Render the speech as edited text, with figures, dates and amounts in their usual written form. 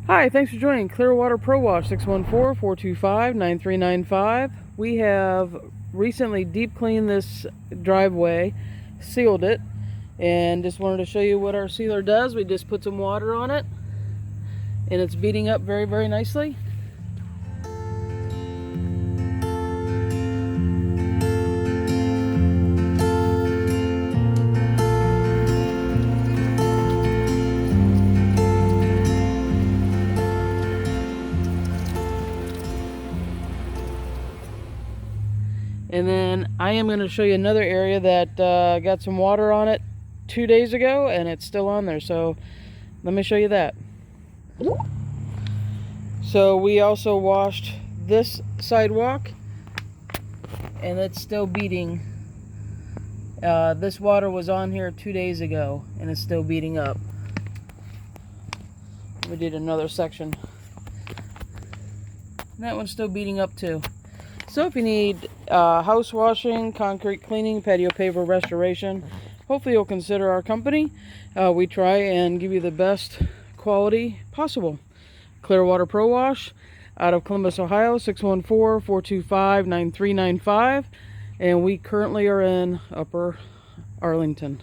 Hi, thanks for joining Clearwater Pro Wash 614-425-9395. We have recently deep cleaned this driveway, sealed it, and just wanted to show you what our sealer does. We just put some water on it, and it's beating up very, very nicely. And then I am going to show you another area that got some water on it 2 days ago, and it's still on there. So let me show you that. So we also washed this sidewalk, and it's still beating. This water was on here 2 days ago, and it's still beating up. We did another section. And that one's still beating up too. So if you need house washing, concrete cleaning, patio paver restoration, hopefully you'll consider our company. We try and give you the best quality possible. Clearwater Pro Wash out of Columbus, Ohio, 614-425-9395. And we currently are in Upper Arlington.